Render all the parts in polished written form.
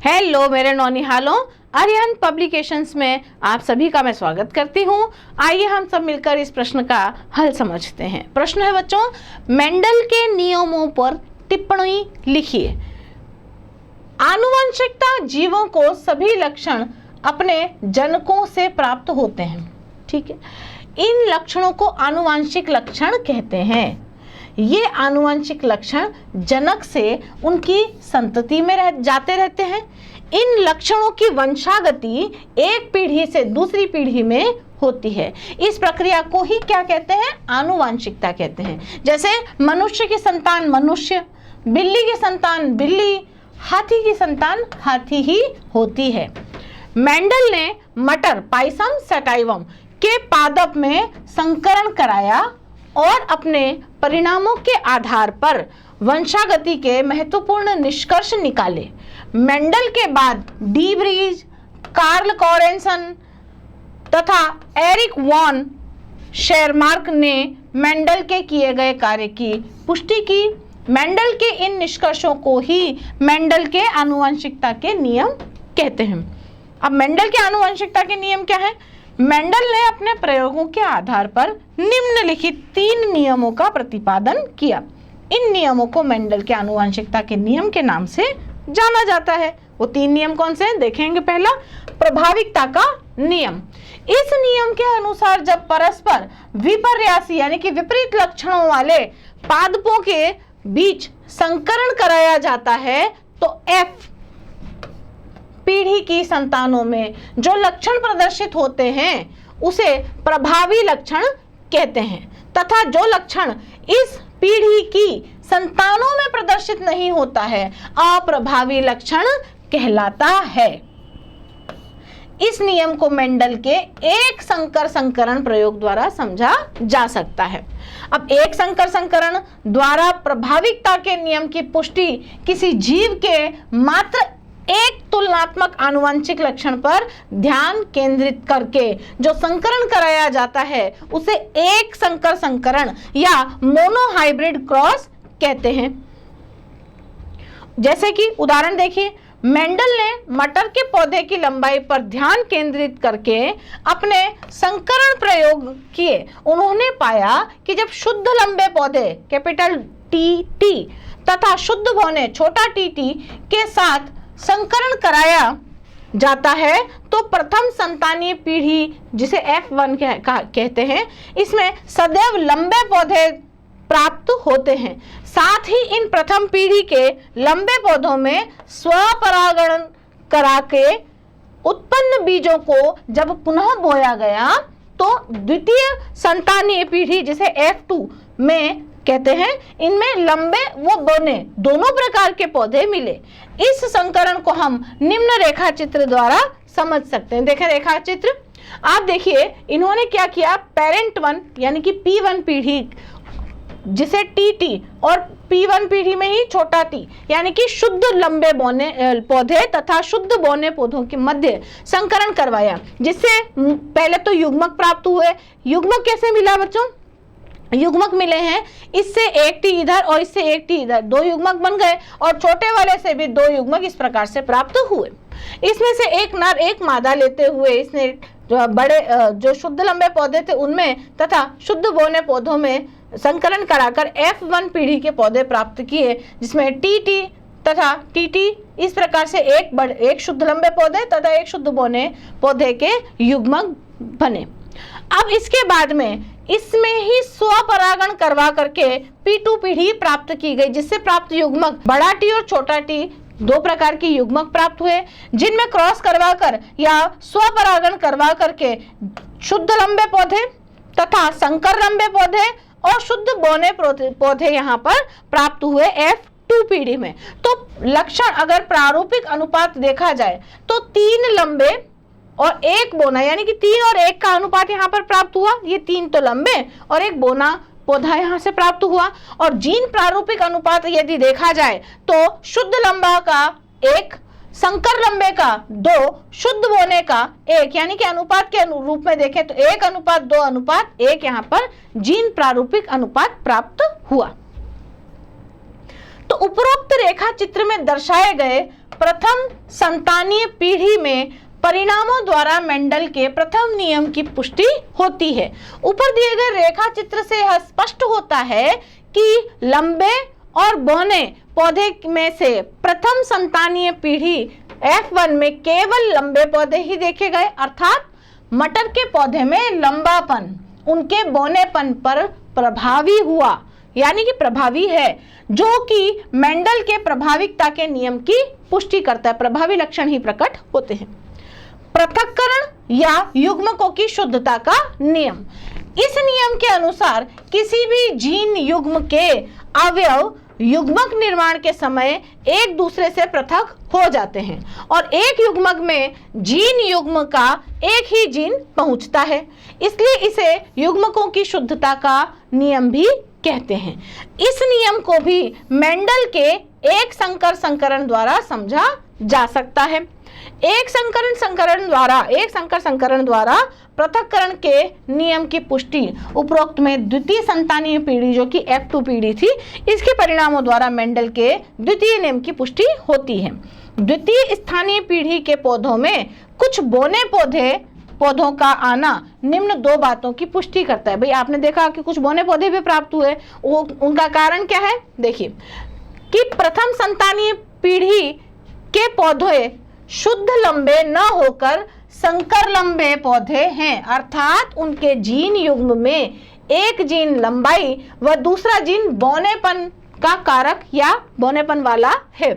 Hello मेरे नौनिहालों, Aryan publications में आप सभी का मैं स्वागत करती हूँ। आइए हम सब मिलकर इस प्रश्न का हल समझते हैं। प्रश्न है बच्चों, मेंडल के नियमों पर टिप्पणी लिखिए। आनुवंशिकता जीवों को सभी लक्षण अपने जनकों से प्राप्त होते हैं। ठीक है, इन लक्षणों को आनुवंशिक लक्षण कहते हैं। ये आनुवंशिक लक्षण जनक से उनकी संतति में जाते रहते हैं। इन लक्षणों की वंशागति एक पीढ़ी से दूसरी पीढ़ी में होती है। इस प्रक्रिया को ही क्या कहते हैं? आनुवंशिकता कहते हैं। जैसे मनुष्य की संतान मनुष्य, बिल्ली की संतान बिल्ली, हाथी की संतान हाथी ही होती है। मेंडल ने मटर पाइसम सटाइवम के पादप में संकरण कराया और अपने परिणामों के आधार पर वंशागति के महत्वपूर्ण निष्कर्ष निकाले। मेंडल के बाद डी ब्रीज, कार्ल कॉरेंसन तथा एरिक वॉन शेरमार्क ने मेंडल के किए गए कार्य की पुष्टि की। मेंडल के इन निष्कर्षों को ही मेंडल के आनुवंशिकता के नियम कहते हैं। अब मेंडल के आनुवंशिकता के नियम क्या है? मेंडल ने अपने प्रयोगों के आधार पर निम्नलिखित 3 नियमों का प्रतिपादन किया। इन नियमों को मेंडल के आनुवंशिकता के नियम के नाम से जाना जाता है। वो 3 नियम कौन से हैं देखेंगे। पहला, प्रभाविकता का नियम। इस नियम के अनुसार जब परस्पर विपर्यासी यानी कि विपरीत लक्षणों वाले पादपों के बीच संकरण कराया जाता है तो F पीढ़ी की संतानों में जो लक्षण प्रदर्शित होते हैं उसे प्रभावी लक्षण कहते हैं, तथा जो लक्षण इस पीढ़ी की संतानों में प्रदर्शित नहीं होता है अप्रभावी लक्षण कहलाता है। इस नियम को मेंडल के एक संकर संकरण प्रयोग द्वारा समझा जा सकता है। अब एक संकर संकरण द्वारा प्रभाविकता के नियम की पुष्टि किसी जीव के मात्र एक तुलनात्मक आनुवंशिक लक्षण पर ध्यान केंद्रित करके जो संकरण कराया जाता है उसे एक संकर संकरण या मोनोहाइब्रिड क्रॉस कहते हैं। जैसे कि उदाहरण देखिए, मेंडल ने मटर के पौधे की लंबाई पर ध्यान केंद्रित करके अपने संकरण प्रयोग किए। उन्होंने पाया कि जब शुद्ध लंबे पौधे कैपिटल टी तथा शुद्ध बौने छोटा टी के साथ संकरण कराया जाता है तो प्रथम संतानीय पीढ़ी जिसे F1 कहते हैं, इसमें सदैव लंबे पौधे प्राप्त होते हैं। साथ ही इन प्रथम पीढ़ी के लंबे पौधों में स्वपरागण करा के उत्पन्न बीजों को जब पुनः बोया गया तो द्वितीय संतानीय पीढ़ी जिसे F2 में कहते हैं, इनमें लंबे व बौने दोनों प्रकार के पौधे मिले। इस संकरण को हम निम्न रेखा चित्र द्वारा समझ सकते हैं। देखें रेखा चित्र, आप देखिए इन्होंने क्या किया, पेरेंट 1 यानी कि P1 पीढ़ी जिसे TT और P1 पीढ़ी में ही छोटा t यानी कि शुद्ध लंबे बौने पौधे तथा शुद्ध बौने पौधों के मध्य संकरण करवाया, जिससे पहले तो युग्मक प्राप्त हुए। युग्मक कैसे मिला बच्चों? युग्मक मिले हैं, इससे एक टी इधर और इससे एक टी इधर, 2 युग्मक बन गए और छोटे वाले से भी 2 युग्मक इस प्रकार से प्राप्त हुए। इसमें से एक नर एक मादा लेते हुए इसने बड़े जो शुद्ध लंबे पौधे थे उनमें तथा शुद्ध बौने पौधों में संकरण कराकर F1 पीढ़ी के पौधे प्राप्त किए, जिसमें टी तथा टी इस प्रकार से एक शुद्ध लंबे पौधे तथा एक शुद्ध बौने पौधे के युग्मक बने। अब इसके बाद में इसमें ही स्वपरागण करवा करके P2 पीढ़ी प्राप्त की गई, जिससे प्राप्त युग्मक बड़ा टी और छोटा टी 2 प्रकार के युग्मक प्राप्त हुए, जिनमें क्रॉस करवाकर या स्वपरागण करवा करके शुद्ध लंबे पौधे तथा संकर लंबे पौधे और शुद्ध बौने पौधे यहाँ पर प्राप्त हुए F2 पीढ़ी में। तो लक्षण अगर प्रारूपिक अनुपात देखा जाए तो 3 लंबे और 1 बोना यानी कि 3 और 1 का अनुपात यहाँ पर प्राप्त हुआ। ये 3 तो लंबे और 1 बोना पौधा यहाँ से प्राप्त हुआ। और जीन प्रारूपिक अनुपात यदि देखा जाए तो शुद्ध लंबा का 1, संकर लंबे का 2, शुद्ध बोने का 1 यानी कि अनुपात के रूप में देखें तो 1:2:1 यहाँ पर जीन प्रारूपिक अनुपात प्राप्त हुआ। तो उपरोक्त रेखा चित्र में दर्शाए गए प्रथम संतानीय पीढ़ी में परिणामों द्वारा मेंडल के प्रथम नियम की पुष्टि होती है। ऊपर दिए गए रेखा चित्र से यह स्पष्ट होता है कि लंबे और बौने पौधे में से प्रथम संतानीय पीढ़ी F1 में केवल लंबे पौधे ही देखे गए, अर्थात मटर के पौधे में लंबापन उनके बौनेपन पर प्रभावी हुआ, यानी कि प्रभावी है, जो कि मेंडल के प्रभाविकता के नियम की पुष्टि करता है। प्रभावी लक्षण ही प्रकट होते हैं। पृथक्करण या युग्मकों की शुद्धता का नियम। इस नियम के अनुसार किसी भी जीन युग्म के अवयव युग्मक निर्माण के समय एक दूसरे से पृथक हो जाते हैं और एक युग्मक में जीन युग्म का एक ही जीन पहुंचता है, इसलिए इसे युग्मकों की शुद्धता का नियम भी कहते हैं। इस नियम को भी मेंडल के एक संकर संकरण द्वारा समझा जा सकता है। एक संकर संकरण द्वारा पृथक्करण के नियम की पुष्टि उपरोक्त में द्वितीय संतानीय पीढ़ी जो कि F2 पीढ़ी थी, इसके परिणामों द्वारा मेंडल के द्वितीय नियम की पुष्टि होती है। द्वितीय स्थानीय पीढ़ी के पौधों में कुछ बौने पौधों का आना निम्न दो बातों की पुष्टि करता है। भाई आपने देखा कि कुछ बौने पौधे भी प्राप्त हुए, वो उनका कारण क्या है? देखिए कि प्रथम संतानीय पीढ़ी के पौधे शुद्ध लंबे न होकर संकर लंबे पौधे हैं, अर्थात उनके जीन युग्म में एक जीन लंबाई व दूसरा जीन बौनेपन का कारक या बौनेपन वाला है।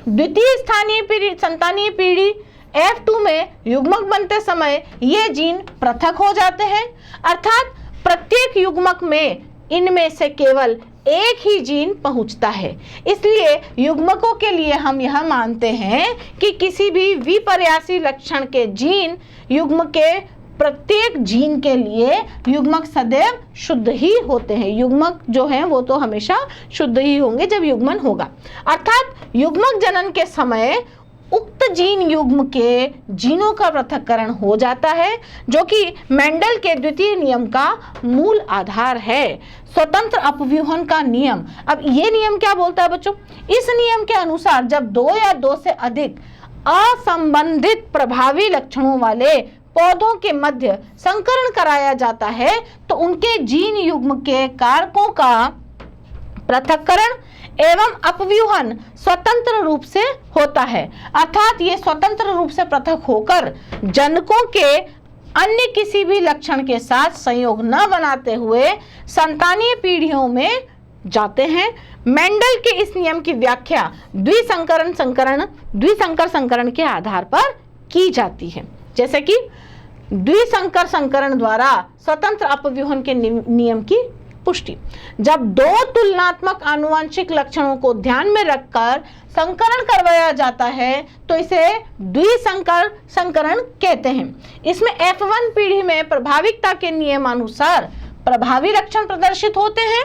द्वितीय संतानीय पीढ़ी F2 में युग्मक बनते समय ये जीन पृथक हो जाते हैं, अर्थात प्रत्येक युग्मक में इनमें से केवल एक ही जीन पहुंचता है। इसलिए युग्मकों के लिए हम यह मानते हैं कि किसी भी विपर्यासी लक्षण के जीन युग्म के प्रत्येक जीन के लिए युग्मक सदैव शुद्ध ही होते हैं। युग्मक जो हैं वो तो हमेशा शुद्ध ही होंगे जब युग्मन होगा, अर्थात युग्मक जनन के समय उक्त जीन युग्म के जीनों का पृथक्करण हो जाता है, जो कि मेंडल के द्वितीय नियम का मूल आधार है। स्वतंत्र अपव्यूहन का नियम। अब ये नियम क्या बोलता है बच्चों? इस नियम के अनुसार जब दो या दो से अधिक असंबंधित प्रभावी लक्षणों वाले पौधों के मध्य संकरण कराया जाता है तो उनके जीन युग्म के कारकों का पृथक्करण एवं अपव्यूहन स्वतंत्र रूप से होता है, अर्थात ये स्वतंत्र रूप से पृथक होकर जनकों के अन्य किसी भी लक्षण के साथ संयोग न बनाते हुए संतानीय पीढ़ियों में जाते हैं। मेंडल के इस नियम की व्याख्या द्विसंकर संकरण के आधार पर की जाती है, जैसे कि द्विसंकर संकरण द्वारा स्वतंत्र अपव्यूहन के नियम की पुष्टि। जब दो तुलनात्मक आनुवंशिक लक्षणों को ध्यान में रखकर संकरण करवाया जाता है तो इसे द्विसंकर संकरण कहते हैं। इसमें F1 पीढ़ी में प्रभाविकता के नियमानुसार प्रभावी लक्षण प्रदर्शित होते हैं।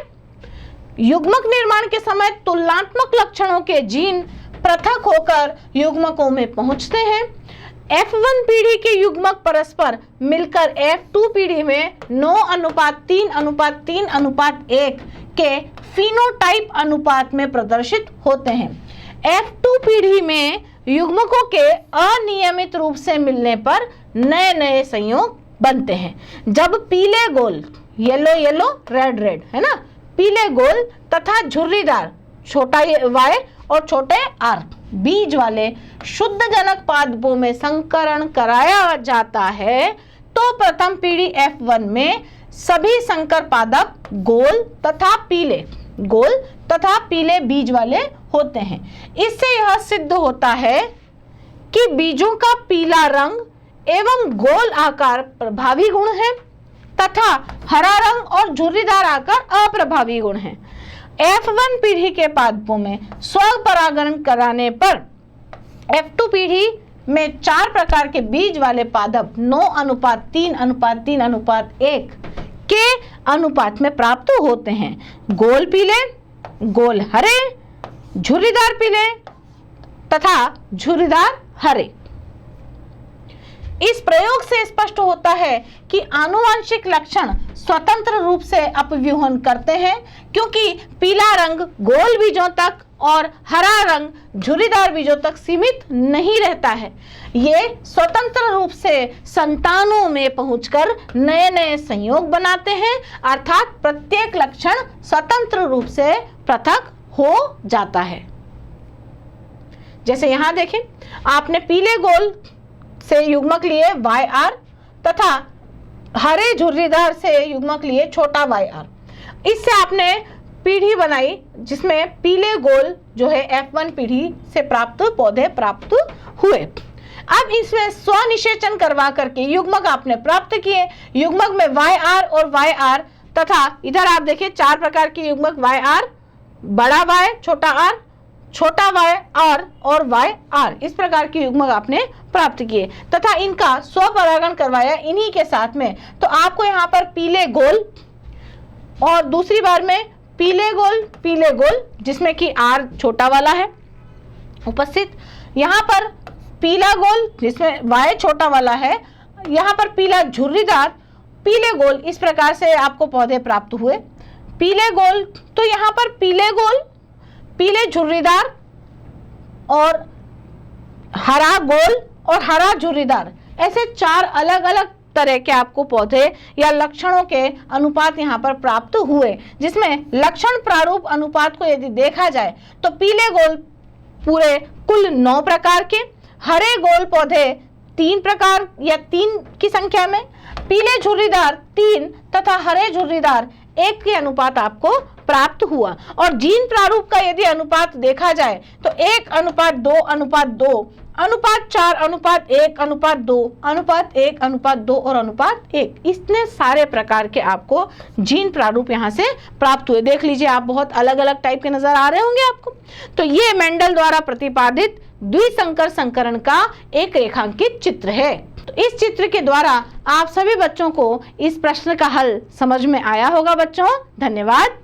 युग्मक निर्माण के समय तुलनात्मक लक्षणों के जीन पृथक होकर युग्मकों में पहुंचते हैं। F1 पीढ़ी के युग्मक परस्पर मिलकर F2 पीढ़ी में 9:3:3:1 के फिनोटाइप अनुपात में प्रदर्शित होते हैं। F2 पीढ़ी में युग्मकों के अनियमित रूप से मिलने पर नए नए संयोग बनते हैं। जब पीले गोल येलो रेड है ना, पीले गोल तथा झुर्रीदार छोटा y और छोटे r बीज वाले शुद्ध जनक पादपों में संकरण कराया जाता है तो प्रथम पीढ़ी F1 में सभी संकर पादप गोल तथा पीले बीज वाले होते हैं। इससे यह सिद्ध होता है कि बीजों का पीला रंग एवं गोल आकार प्रभावी गुण है तथा हरा रंग और झुर्रीदार आकार अप्रभावी गुण है। F1 पीढ़ी के पादपों में स्वपरागण कराने पर F2 पीढ़ी में 4 प्रकार के बीज वाले पादप 9:3:3:1 के अनुपात में प्राप्त होते हैं। गोल पीले, गोल हरे, झुर्रीदार पीले तथा झुर्रीदार हरे। इस प्रयोग से स्पष्ट होता है कि आनुवंशिक लक्षण स्वतंत्र रूप से अपव्यूहन करते हैं, क्योंकि पीला रंग गोल बीजों तक और हरा रंग झुर्रीदार बीजों तक सीमित नहीं रहता है। ये स्वतंत्र रूप से संतानों में पहुंचकर नए नए संयोग बनाते हैं, अर्थात प्रत्येक लक्षण स्वतंत्र रूप से पृथक हो जाता है। जैसे यहां देखें, आपने पीले गोल से युग्मक लिए YR तथा हरे झुर्रीदार से युग्मक लिए छोटा YR। इससे आपने पीढ़ी बनाई जिसमें पीले गोल जो है F1 पीढ़ी से प्राप्त पौधे प्राप्त हुए। अब इसमें स्वनिषेचन करवा करके युग्मक आपने प्राप्त किए। युग्मक में YR और YR तथा इधर आप देखिए 4 प्रकार के युग्मक YR, बड़ा Y, छोटा Y और YR, इस प्रकार के युग्मक आपने प्राप्त किए तथा इनका स्वपरागण करवाया इन्हीं के साथ में। तो आपको यहाँ पर पीले गोल और दूसरी बार में पीले गोल जिसमें कि R छोटा वाला है उपस्थित, यहाँ पर पीला गोल जिसमें Y छोटा वाला है, यहाँ पर पीला झुर्रीदार, पीले गोल, इस प्रकार से आपको पौधे प्राप्त हुए। पीले गोल, तो यहाँ पर पीले गोल, पीले झुर्रीदार और हरा गोल और हरा झुर्रीदार, ऐसे 4 अलग अलग तरह के आपको पौधे या लक्षणों के अनुपात यहाँ पर प्राप्त हुए, जिसमें लक्षण प्रारूप अनुपात को यदि देखा जाए तो पीले गोल पूरे कुल 9 प्रकार के, हरे गोल पौधे 3 प्रकार या 3 की संख्या में, पीले झुर्रीदार 3 तथा हरे झुर्रीदार 1 के अनुपात आपको प्राप्त हुआ। और जीन प्रारूप का यदि अनुपात देखा जाए तो 1:2:2, अनुपात 4, अनुपात 1, अनुपात 2, अनुपात 1, अनुपात 2 और अनुपात 1, इतने सारे प्रकार के आपको जीन प्रारूप यहाँ से प्राप्त हुए। देख लीजिए आप, बहुत अलग अलग टाइप के नजर आ रहे होंगे आपको। तो ये मेंडल द्वारा प्रतिपादित द्विसंकर संकरण का एक रेखांकित चित्र है। तो इस चित्र के द्वारा आप सभी बच्चों को इस प्रश्न का हल समझ में आया होगा बच्चों। धन्यवाद।